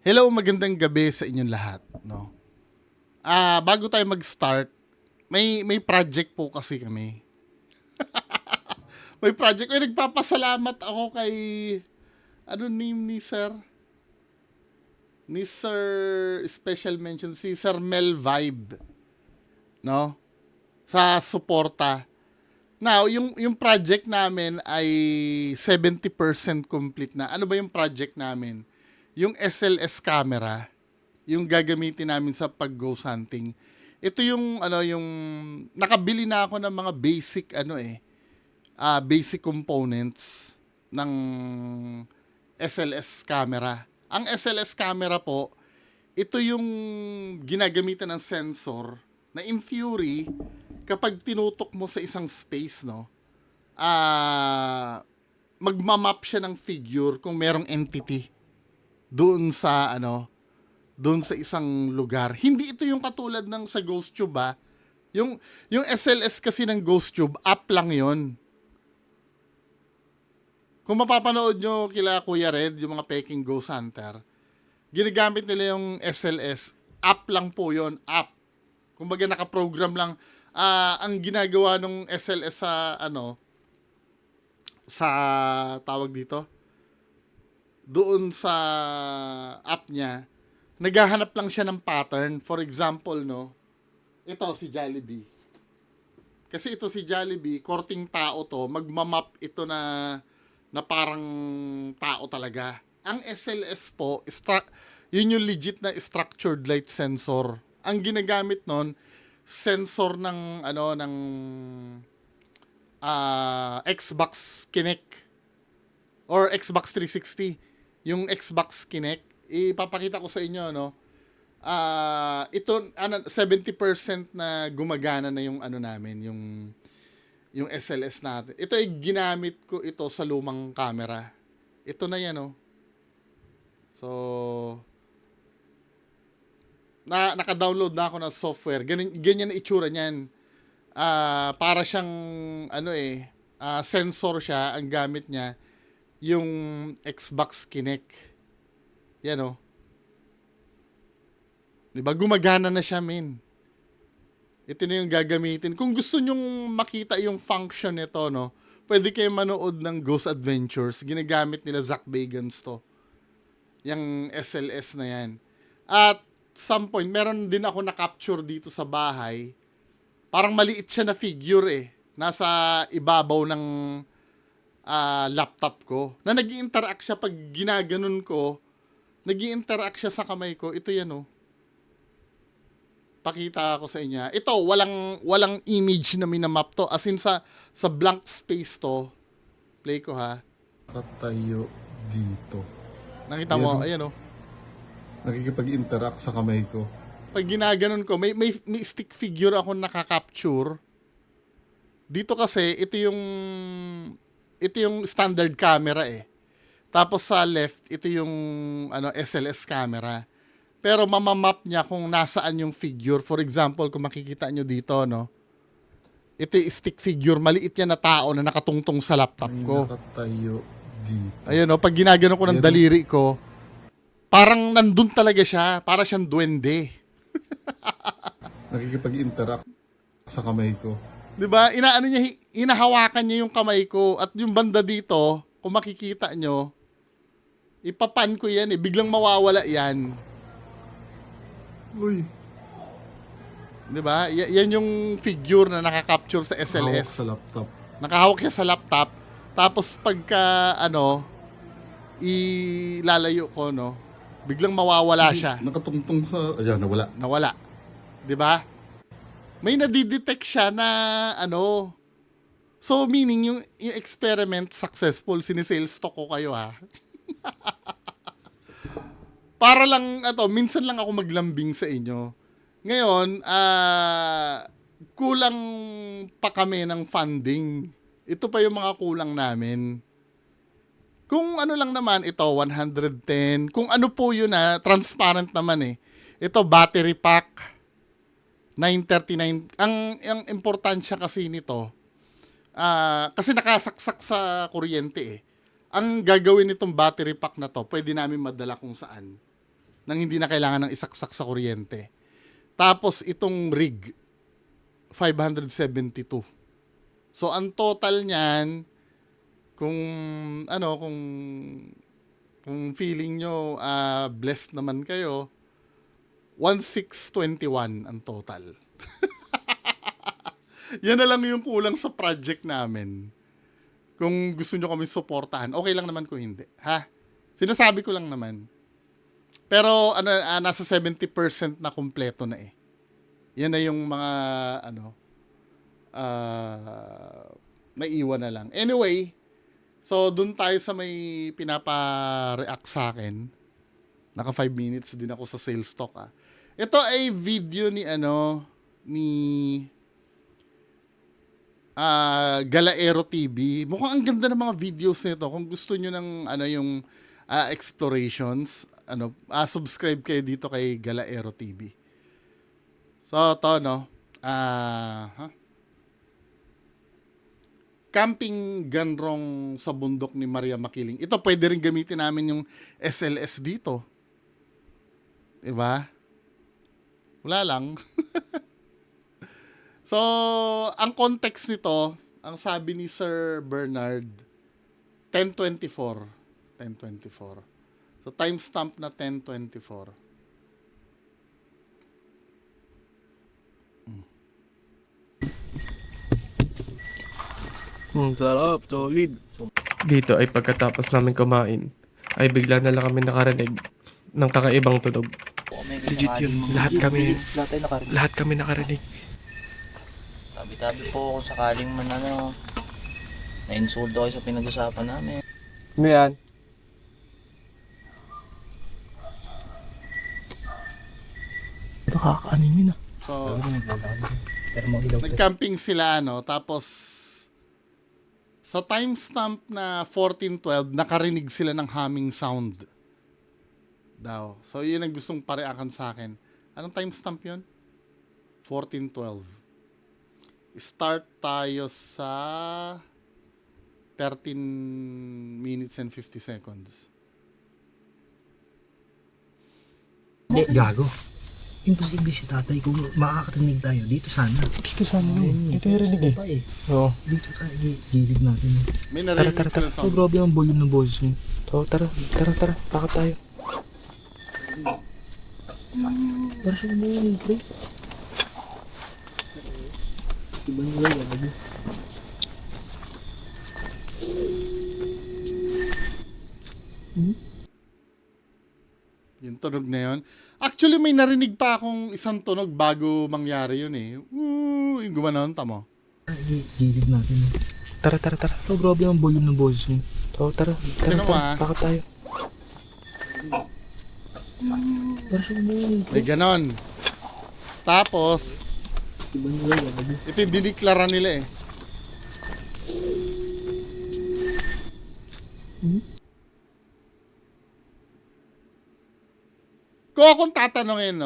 Hello, magandang gabi sa inyong lahat, no. Bago tayo mag-start, may project po kasi kami. May project, nagpapasalamat ako kay ano name ni Sir? Ni Sir Special Mention si Sir Mel Vibe, no? Sa suporta. Now, yung project namin ay 70% complete na. Ano ba yung project namin? Yung SLS camera, yung gagamitin namin sa pag-ghost hunting. Ito yung yung nakabili na ako ng mga basic components ng SLS camera. Ang SLS camera po, ito yung ginagamitan ng sensor na in theory kapag tinutok mo sa isang space, no, magmamap siya ng figure kung merong entity doon sa doon sa isang lugar. Hindi ito yung katulad ng sa Ghost Tube Yung SLS kasi ng Ghost Tube, app lang 'yon. Kung mapapanood nyo kila Kuya Red, yung mga peking Ghost Hunter, ginagamit nila yung SLS, app lang po 'yon, app. Kumbaga naka-program lang. Ang ginagawa ng SLS sa tawag dito, doon sa app niya, naghahanap lang siya ng pattern. For example, no, ito si Jollibee. Kasi ito si Jollibee, korting tao to, magmamap ito na parang tao talaga. Ang SLS po, yun yung legit na structured light sensor. Ang ginagamit nun, sensor ng Xbox Kinect or Xbox 360. Yung Xbox Kinect, ipapakita ko sa inyo, no. Ito 70% na gumagana na yung namin, yung SLS natin. Ito ay ginamit ko ito sa lumang camera. Ito na yan, oh. So naka-download na ako ng software. Ganyan na itsura niyan. Para siyang sensor siya, ang gamit niya yung Xbox Kinect. Yan, oh. Diba? Gumagana na siya, men. Ito na yung gagamitin. Kung gusto nyong makita yung function nito, no, pwede kayo manood ng Ghost Adventures. Ginagamit nila Zach Bagans to. Yung SLS na yan. At some point, meron din ako na-capture dito sa bahay. Parang maliit siya na figure eh. Nasa ibabaw ng laptop ko. Na nag-i-interact siya pag ginaganon ko. Nag-i-interact siya sa kamay ko. Ito yan, oh. Pakita ko sa inyo. Ito, walang image na minamap to. As in sa blank space to. Play ko, ha. Patayo dito. Nakita mo? Ayan, oh. Nakikipag-interact sa kamay ko. Pag ginaganon ko, may stick figure ako nakaka-capture. Dito kasi, ito yung standard camera eh. Tapos sa left, ito yung SLS camera. Pero mamamap niya kung nasaan yung figure. For example, kung makikita nyo dito, no, ito yung stick figure. Maliit yan na tao na nakatungtong sa laptop ko. Nakatayo dito. Ayun, no, pag ginagano ko ng daliri ko, parang nandun talaga siya. Para siyang duwende. Nakikipag-interact sa kamay ko. Diba? Inahawakan niya yung kamay ko. At yung banda dito, kung makikita nyo, ipapan ko yan eh. Biglang mawawala yan. Uy. Diba? Yan yung figure na nakaka-capture sa SLS. Hawak sa laptop. Nakahawak siya sa laptop. Tapos pagka, ilalayo ko, no, biglang mawawala siya. Nakatungtong sa... Ayan, nawala. Nawala. Diba? May nadidetect siya na, so meaning yung experiment successful, sinisales talk ko kayo, ha. Para lang, minsan lang ako maglambing sa inyo. Ngayon, kulang pa kami ng funding. Ito pa yung mga kulang namin. Kung ano lang naman, ito, 110. Kung ano po yun, transparent naman eh. Ito, battery pack, 939. Ang importansya kasi nito, kasi nakasaksak sa kuryente eh. Ang gagawin nitong battery pack na to, pwede namin madala kung saan. nang hindi na kailangan ng isaksak sa kuryente. Tapos itong rig, 572. So ang total niyan, kung feeling nyo blessed naman kayo, 1,621 ang total. Yan na lang yung kulang sa project namin. Kung gusto nyo kami suportahan, okay lang naman kung hindi. Ha? Sinasabi ko lang naman. Pero nasa 70% na kumpleto na eh. Yan na yung mga naiwan na lang. Anyway, so dun tayo sa may pinapa-react sa akin. Naka 5 minutes din ako sa sales talk ah. Ito ay video ni Galaero TV. Mukhang ang ganda ng mga videos nito. Kung gusto nyo ng yung explorations, subscribe kayo dito kay Galaero TV. So, to, camping ganrong sa bundok ni Maria Makiling. Ito, pwede rin gamitin namin yung SLS dito. Diba? Wala lang. So, ang context nito, ang sabi ni Sir Bernard, 10:24. 10:24. So, timestamp na 10:24. Sarap, solid. Dito ay pagkatapos namin kumain, ay bigla na lang kami nakarinig ng kakaibang tunog. Legit yun. Lahat kami nakarinig. Tabi-tabi po kung sakaling man na-insulto kayo sa pinag-usapan namin. Ano yan? Nakakaanin yun ah. So, nag-camping sila, tapos sa timestamp na 14:12, nakarinig sila ng humming sound daw. So, yun ang gustong pareakan sa akin. Anong timestamp yun? 14:12. Start tayo sa 13 minutes and 50 seconds. Gago. Imposible si tatay kung makakarinig tayo. Dito sana. Dito sana yun. Ito yung rinig eh. Oo. Dito tayo. Gilid natin. May narinig Tara. sila So, sound. grabe ang volume ng boses niya. So, tara. Bakit tayo? Para sa mga yun, pre. Iba nila yan. Ano? Yung tunog na yun. Actually, may narinig pa akong isang tunog bago mangyari yun eh. Yung gumanon, tamo. Gilid natin. Tara. So, grabe ang volume ng boses niya. So, tara. Bakit tayo? Para sa mga yun, pre. May ganon. Tapos, Iba nila yan. Ano? ito yung diniklara nila eh. Kung akong tatanungin,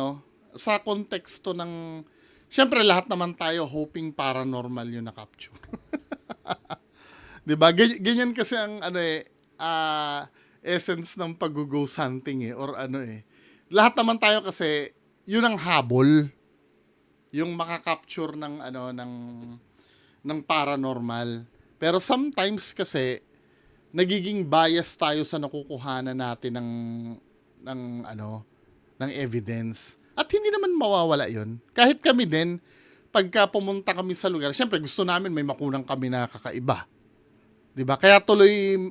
sa konteksto ng, syempre lahat naman tayo hoping paranormal yung na-capture. Diba? Ganyan kasi ang, essence ng pag-ghost hunting or Lahat naman tayo kasi, yun ang habol. Yung makakapture ng, ng paranormal. Pero sometimes kasi, nagiging bias tayo sa nakukuhanan natin ng evidence. At hindi naman mawawala yun. Kahit kami din, pagka pumunta kami sa lugar, syempre gusto namin may makunang kami na kakaiba. Diba? Kaya tuloy,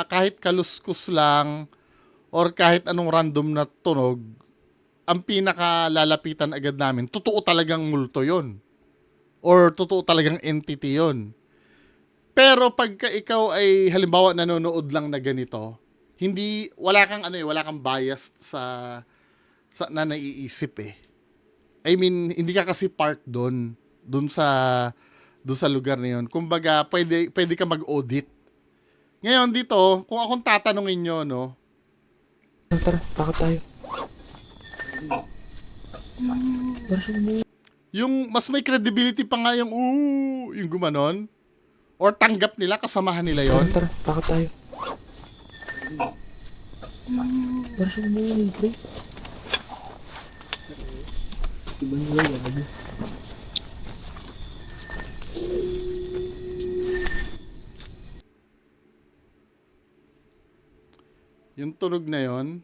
kahit kaluskus lang, or kahit anong random na tunog, ang pinakalalapitan agad namin, totoo talagang multo yon, or totoo talagang entity yon. Pero pagka ikaw ay halimbawa nanonood lang na ganito, wala kang bias sa na naiisip eh. I mean, hindi ka kasi part doon sa lugar na yun. Kumbaga, pwede ka mag-audit. Ngayon dito, kung akong tatanungin nyo, Tara. Bakit tayo? Para sa mga yung mas may credibility pa nga yung gumanon, or tanggap nila, kasamahan nila yon. Tara. Bakit tayo? Para sa umuwi, pre. Iba nila, gago. Yung tunog na yon,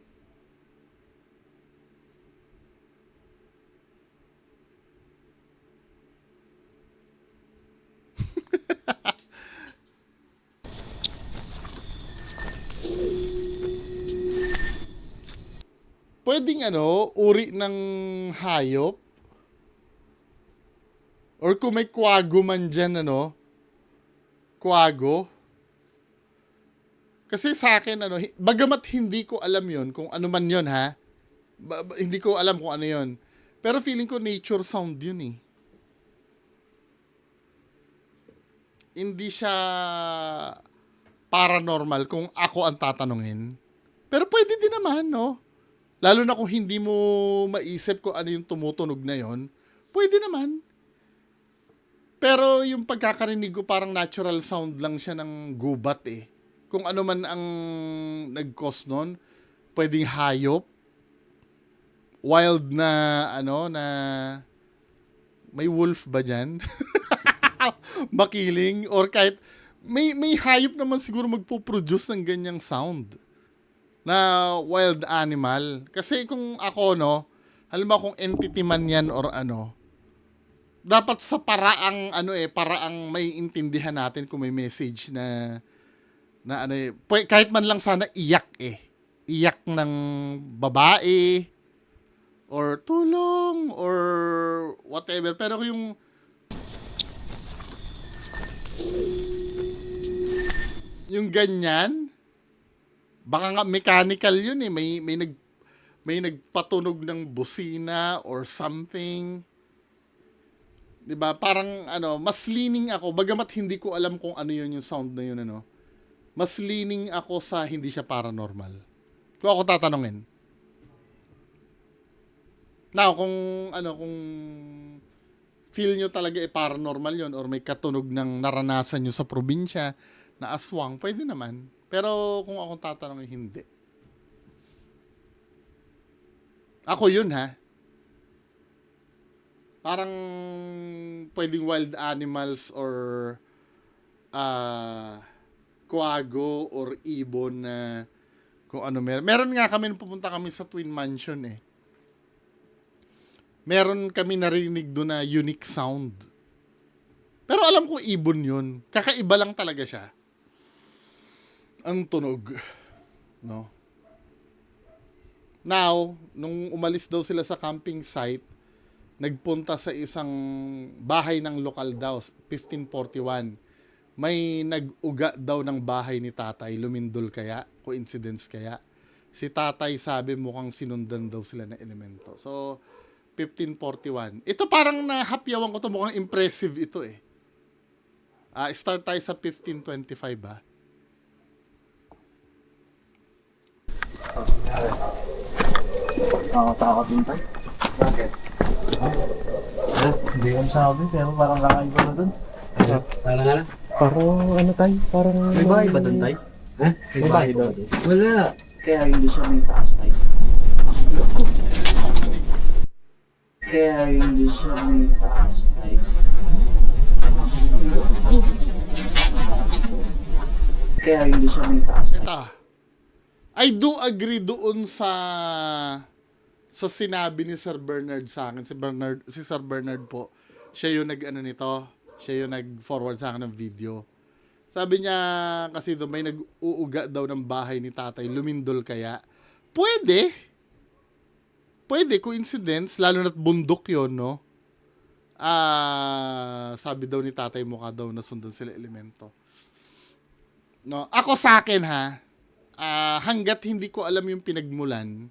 pwedeng uri ng hayop. Or kung may kwago man dyan, kwago. Kasi sa akin, bagamat hindi ko alam yon kung ano man yon ha. Hindi ko alam kung ano yon. Pero feeling ko nature sound yun eh. Hindi siya paranormal kung ako ang tatanungin. Pero pwede din naman, no? Lalo na kung hindi mo maisip kung ano yung tumutunog na yon, pwede naman. Pero yung pagkakarinig ko parang natural sound lang siya ng gubat eh. Kung ano man ang nag-cause nun, pwedeng hayop, wild na na may wolf ba dyan? Makiling, or kahit may hayop naman siguro magpo-produce ng ganyang sound na wild animal. Kasi kung ako, halimbawa kung entity man yan or dapat sa paraang paraang may intindihan natin kung may message na kahit man lang sana iyak iyak ng babae or tulong or whatever. Pero yung ganyan, baka nga mechanical yun eh. May nagpatunog ng busina or something. 'Di ba? Parang mas leaning ako bagamat hindi ko alam kung ano yun yung sound na yun Mas leaning ako sa hindi siya paranormal. Kung ako tatanungin. Now, kung feel nyo talaga paranormal yun or may katunog ng naranasan nyo sa probinsya na aswang, pwede naman. Pero kung ako tatanungin, hindi. Ako yun ha. Parang pwedeng wild animals or kwago or ibon na kung ano meron. Meron nga kami, pupunta kami sa Twin Mansion eh. Meron kami narinig doon na unique sound. Pero alam ko ibon yun. Kakaiba lang talaga siya. Ang tunog. No? Now, nung umalis daw sila sa camping site, nagpunta sa isang bahay ng lokal daw, 1541. May nag-uga daw ng bahay ni tatay, lumindol kaya, coincidence kaya. Si tatay sabi mukhang sinundan daw sila ng elemento. So, 1541. Ito parang nahapyawan ko to, mukhang impressive ito eh. Start tayo sa 1525 ba? Takot din tayo. Bakit? Hindi ko sabi, pero parang kakain ko na dun. Parang ano? Parang tayo, parang... May bahay ba dun tayo? Ha? May bahay doon. Wala. Kaya hindi siya may taas tayo. Kaya hindi siya may taas tayo. Kaya hindi siya may taas tayo. Ito. I do agree doon sa sinabi ni Sir Bernard sa akin. Si Sir Bernard po, siya yung siya yung nag-forward sa akin ng video. Sabi niya kasi doon may nag-uuga daw ng bahay ni tatay, lumindol kaya. Pwede, coincidence, lalo na't bundok yun, no? Sabi daw ni tatay mukha daw nasundan sila elemento. No, ako sa akin ha, hanggat hindi ko alam yung pinagmulan,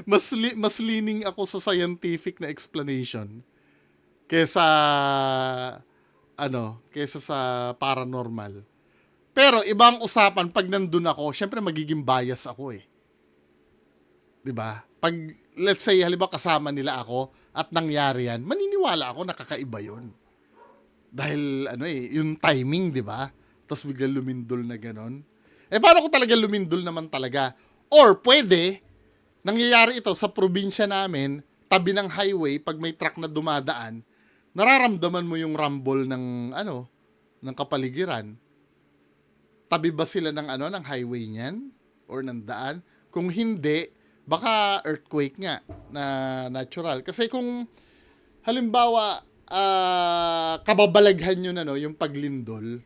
mas leaning ako sa scientific na explanation kesa sa paranormal. Pero ibang usapan pag nandun ako, syempre magiging bias ako eh. 'Di ba? Pag let's say halimbawa kasama nila ako at nangyari yan, maniniwala ako na kakaiba 'yon. Dahil yung timing, 'di ba? Tapos biglang lumindol na ganon. Paano kung talaga lumindol naman talaga? Or pwede, nangyayari ito sa probinsya namin, tabi ng highway, pag may truck na dumadaan, nararamdaman mo yung rumble ng, ng kapaligiran. Tabi ba sila ng, ng highway niyan? Or ng daan? Kung hindi, baka earthquake nga na natural. Kasi kung, halimbawa, kababalaghan nyo na, yung paglindol,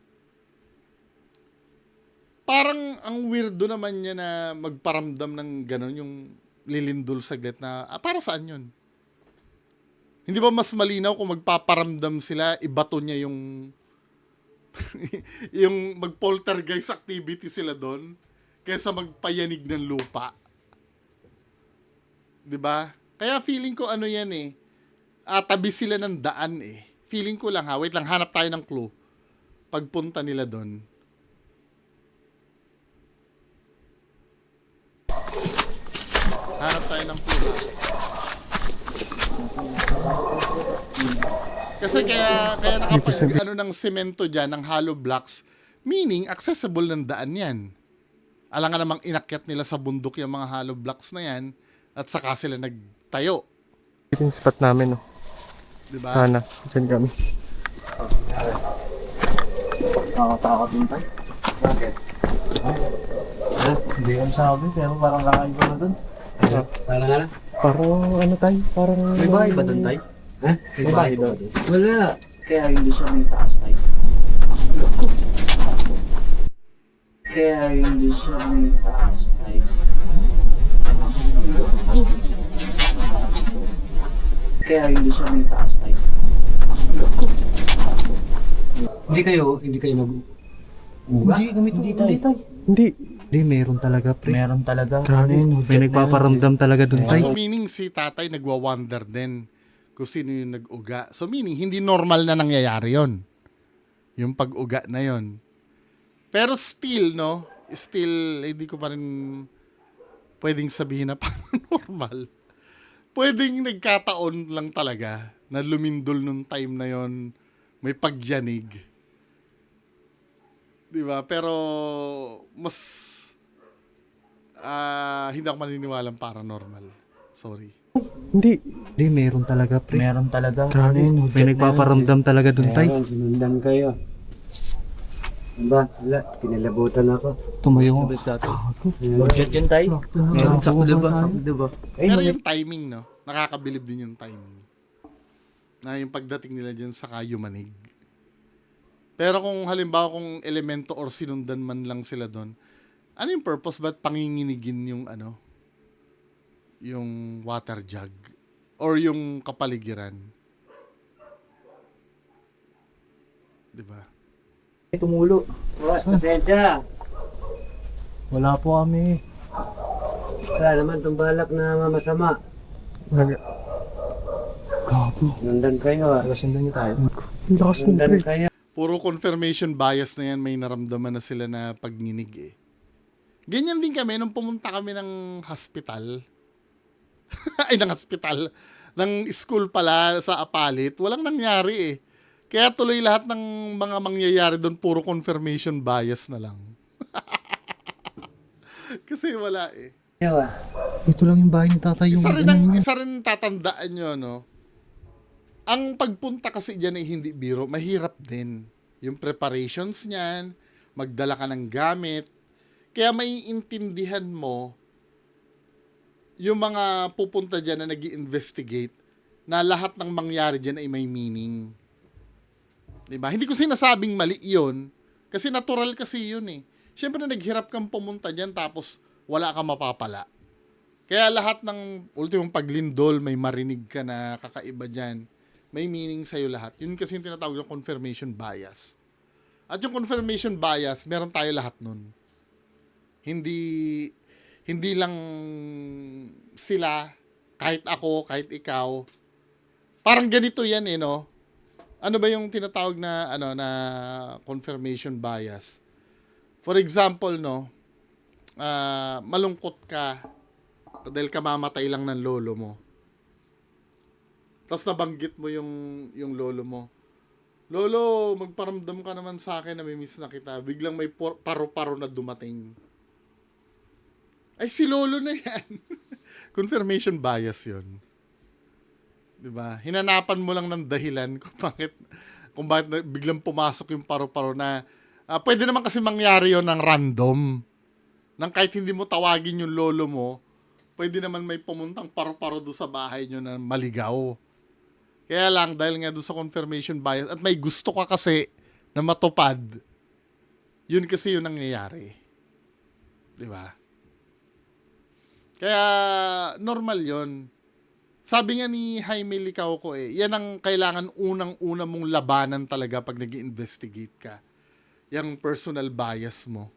parang ang weirdo naman niya na magparamdam ng gano'n, yung lilindol saglit na, para saan yun? Hindi ba mas malinaw kung magpaparamdam sila, ibato niya yung yung mag-poltergeist activity sila doon kaysa magpayanig ng lupa? 'Di ba? Kaya feeling ko yan tabi sila ng daan Feeling ko lang wait lang, hanap tayo ng clue. Pagpunta nila doon. Hanap tayo ng clue. Kasi kaya nakapag ng semento diyan, ng hollow blocks, meaning accessible ng daan 'yan. Alangan namang inakyat nila sa bundok yung mga hollow blocks na 'yan at saka sila nagtayo. Ito yung spot namin, no? Diba? Sana, dyan kami. Nakatakot din tayo. Bakit? Hindi kami sabi, pero parang kakaiba na dun. Parang ano? Parang ano tayo, parang... May bahay ba dun tayo? May bahay doon. Wala. Kaya hindi siya may taas tayo. Kaya hindi siya may taas tayo. Kaya hindi siya may taas tayo. Hindi kayo mag-uga? Hindi tayo. Hindi. Hindi, meron talaga, pre. Meron talaga. Grabe. May nagpaparamdam talaga dun tayo. So meaning si tatay nagwa-wonder din kung sino yung nag-uga. So meaning hindi normal na nangyayari yon. Yung pag-uga na yon. Pero still, hindi ko pa rin pwedeng sabihin na paranormal. Pwedeng nagkataon lang talaga na lumindol nung time na yon, may pagyanig. Diba? Pero mas hindi ako maniniwalang paranormal. Sorry. Hindi. Hindi, meron talaga, pre. Meron talaga. Grabe. May nagpaparamdam talaga dun tayo. Sinundan kayo. Ba, wala, kinilabutan ako. Tumayo ko. Budget yun tayo. Meron sa Diba? Pero yung timing, nakakabilib din yung timing. Na yung pagdating nila dyan sa Kayumanig. Pero kung halimbawa kung elemento or sinundan man lang sila doon, ano yung purpose? Ba't panginginigin yung yung water jug? Or yung kapaligiran? Diba? Tumulo. Pasensya. Wala po kami. Wala naman itong balak na masama. Gago. Sinundan kayo Sundan niyo tayo. Ang lakas ng Sinundan pre. kayo. Puro confirmation bias na yan, may naramdaman na sila na pagninig Ganyan din kami nung pumunta kami ng hospital. Ay, ng hospital. Ng school pala sa Apalit. Walang nangyari Kaya tuloy lahat ng mga mangyayari doon, puro confirmation bias na lang. Kasi wala Ito lang yung bahay ni tatay. Isa rin tatandaan nyo, Ang pagpunta kasi dyan ay hindi biro, mahirap din. Yung preparations niyan, magdala ka ng gamit. Kaya maiintindihan mo yung mga pupunta dyan na nag-i-investigate na lahat ng mangyari dyan ay may meaning. Diba? Hindi ko sinasabing mali yun, kasi natural kasi yun Siyempre naghirap kang pumunta dyan tapos wala kang mapapala. Kaya lahat ng ultimong paglindol, may marinig ka na kakaiba dyan. May meaning sa'yo lahat. Yun kasi yung tinatawag ng confirmation bias. At yung confirmation bias, meron tayo lahat nun. Hindi lang sila, kahit ako, kahit ikaw. Parang ganito yan Ano ba yung tinatawag na na confirmation bias? For example, malungkot ka dahil kamamatay lang ng lolo mo. Tapos nabanggit mo yung lolo mo. Lolo, magparamdam ka naman sa akin na may miss na kita. Biglang may paro-paro na dumating. Ay, si Lolo na yan. Confirmation bias yun. Diba? Hinanapan mo lang ng dahilan kung bakit biglang pumasok yung paro-paro na pwede naman kasi mangyari yon ng random. Nang kahit hindi mo tawagin yung lolo mo, pwede naman may pumuntang paro-paro doon sa bahay nyo na maligaw. Kaya lang, dahil nga doon sa confirmation bias, at may gusto ka kasi na matupad, yun kasi yung nangyayari. Diba? Kaya, normal yon. Sabi nga ni Jaime Licao ko yan ang kailangan unang-una mong labanan talaga pag nag-investigate ka. Yung personal bias mo.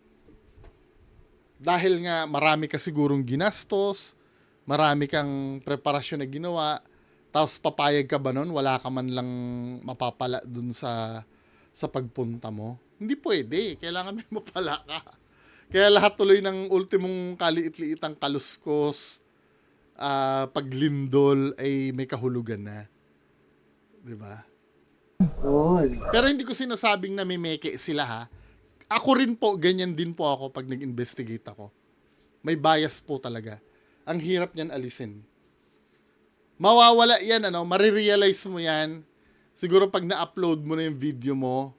Dahil nga marami ka sigurong ginastos, marami kang preparasyon na ginawa, tapos papayag ka ba nun? Wala ka man lang mapapala dun sa pagpunta mo? Hindi pwede. Kailangan may mapala ka. Kaya lahat tuloy ng ultimong kaliit-liitang kaluskos, paglindol ay may kahulugan na. Diba? Oo. Pero hindi ko sinasabing na may meke sila ha. Ako rin po, ganyan din po ako pag nag-investigate ako. May bias po talaga. Ang hirap niyan alisin. Mawawala yan, marirealize mo yan. Siguro pag na-upload mo na yung video mo,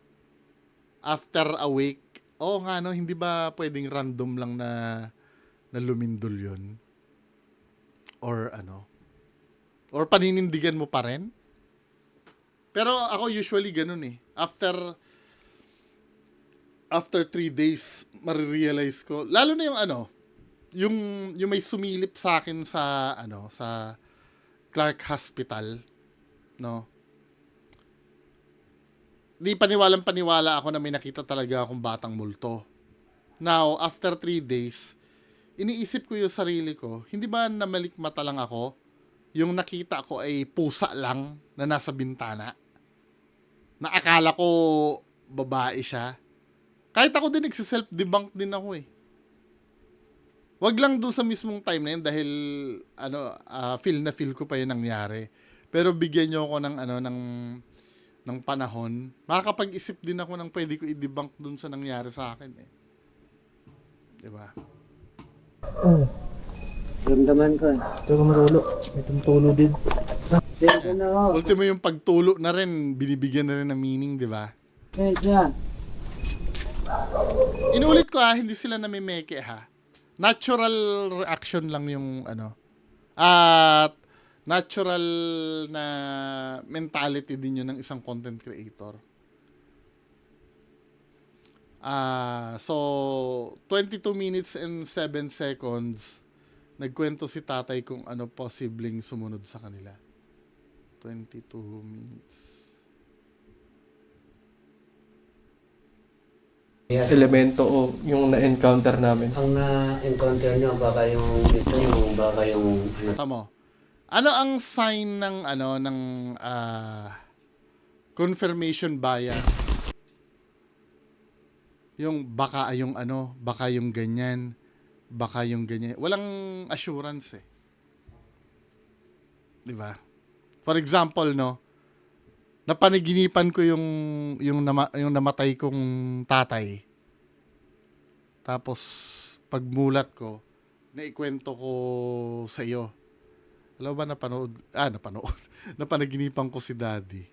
after a week, nga hindi ba pwedeng random lang na lumindol yun? Or or paninindigan mo pa rin? Pero ako usually ganun eh. After 3 days, marirealize ko. Lalo na yung may sumilip sa akin sa Clark Hospital, no? Di paniwalang-paniwala ako na may nakita talaga akong batang multo. Now, after 3 days, iniisip ko yung sarili ko, hindi ba namalikmata lang ako? Yung nakita ko ay pusa lang na nasa bintana. Na akala ko babae siya. Kahit ako din nagsiself-debunk din ako eh. Wag lang doon sa mismong time na yun dahil feel ko pa yung nangyari. Pero bigyan niyo ako ng panahon. Makakapag-isip din ako ng pwede ko i-debunk doon sa nangyari sa akin eh. 'Di ba? Ramdaman ko. Ito ka marulo. May tumutulo din. Dito na ako. Ultimo yung pagtulo na rin, binibigyan na rin ng meaning, 'di ba? Dyan. Inulit ko hindi sila namimeke ha. Natural reaction lang yung at natural na mentality din yun ng isang content creator. So 22 minutes and 7 seconds nagkwento si tatay kung ano posibleng sumunod sa kanila. 22 minutes. Elemento o yung na-encounter namin. Ang na-encounter nyo, baka yung Tama. Ano ang sign ng confirmation bias? Yung baka yung ganyan, baka yung ganyan. Walang assurance eh. 'Di ba? For example, napanaginipan ko yung namatay kong tatay. Tapos pagmulat ko, naikwento ko sa iyo. Alam ba napanood? Napanaginipan ko si daddy.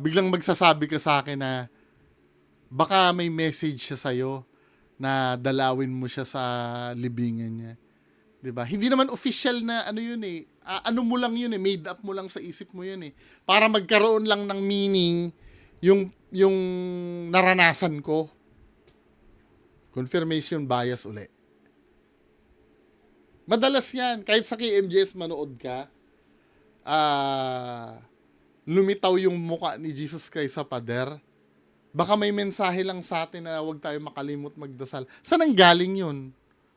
Biglang magsasabi ka sa akin na baka may message siya sa'yo na dalawin mo siya sa libingan niya. 'Di ba? Hindi naman official na yun eh. Ano mo lang yun eh, made up mo lang sa isip mo yun eh. Para magkaroon lang ng meaning yung naranasan ko. Confirmation bias uli. Madalas yan. Kahit sa KMJS manood ka, lumitaw yung muka ni Jesus Christ sa pader. Baka may mensahe lang sa atin na huwag tayo makalimot magdasal. Saan ang galing yun?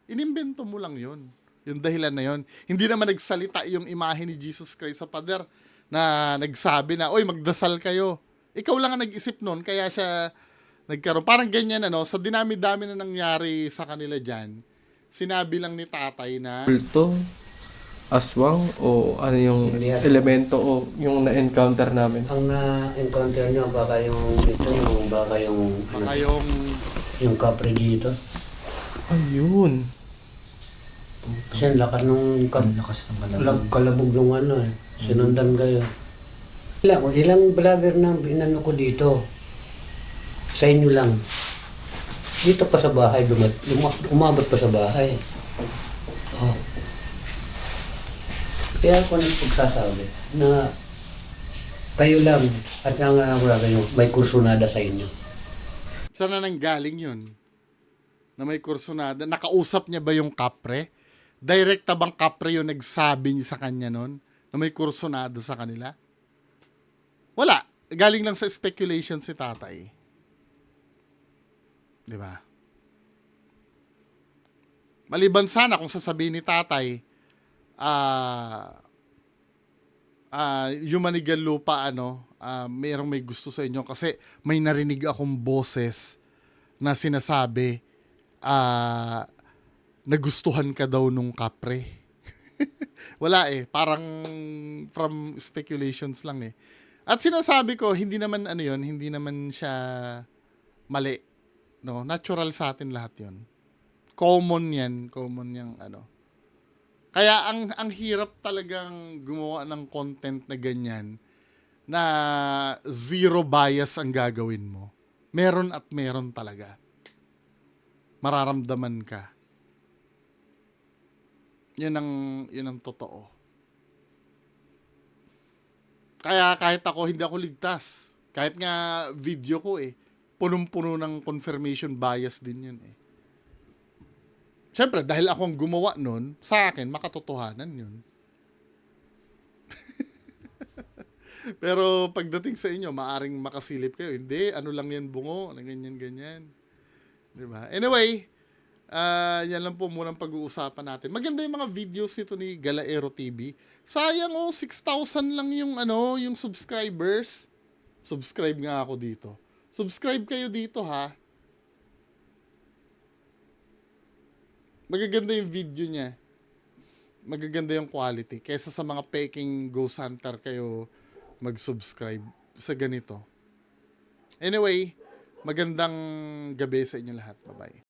Inimbento mo lang yun. Yung dahilan na yun. Hindi naman nagsalita yung imahe ni Jesus Christ sa pader na nagsabi na, oy, magdasal kayo. Ikaw lang ang nag-isip nun, kaya siya nagkaroon. Parang ganyan, sa dinami-dami na nangyari sa kanila dyan, sinabi lang ni tatay na, Multo. aswang o ano yung Hindi aswang. elemento o yung na-encounter namin? Ang na-encounter nyo, baka yung Baka yung yung kapre dito. Ayun. Kasi ang lakas nung kalabog nung sinundan kayo. Ilang vlogger na binano ko dito. Sa inyo lang. Dito pa sa bahay, umabot pa sa bahay. Oh. Kaya ako nagpagsasabi na kayo lang at nangangura kayo, may kursunada sa inyo. saan na nanggaling yun? Na may kursunada. Nakausap niya ba yung kapre? Direkta bang kapre yung nagsabi niya sa kanya nun? Na may kursunada sa kanila? Wala. Galing lang sa speculation si tatay. Di ba? Maliban sana kung sasabihin ni tatay, yung Manigal Lupa, mayroong may gusto sa inyo kasi may narinig akong boses na sinasabi, nagustuhan ka daw nung kapre. Wala parang from speculations lang At sinasabi ko, hindi naman hindi naman siya mali. No, natural sa atin lahat 'yon. Common yung Kaya ang hirap talagang gumawa ng content na ganyan na zero bias ang gagawin mo. Meron at meron talaga. Mararamdaman ka. Yun ang totoo. Kaya kahit ako, hindi ako ligtas. Kahit nga video ko punong-puno ng confirmation bias din yun Siyempre, dahil akong gumawa nun, sa akin, makatotohanan yun. Pero pagdating sa inyo, maaring makasilip kayo. Hindi, ano lang yan bungo, ganyan-ganyan. Diba? Anyway, yan lang po munang pag-uusapan natin. Maganda yung mga videos nito ni Galaero TV. Sayang 6,000 lang yung yung subscribers. Subscribe nga ako dito. Subscribe kayo dito ha. Magaganda yung video niya. Magaganda yung quality. Kesa sa mga peking ghost hunter kayo mag-subscribe sa ganito. Anyway, magandang gabi sa inyo lahat. Bye-bye.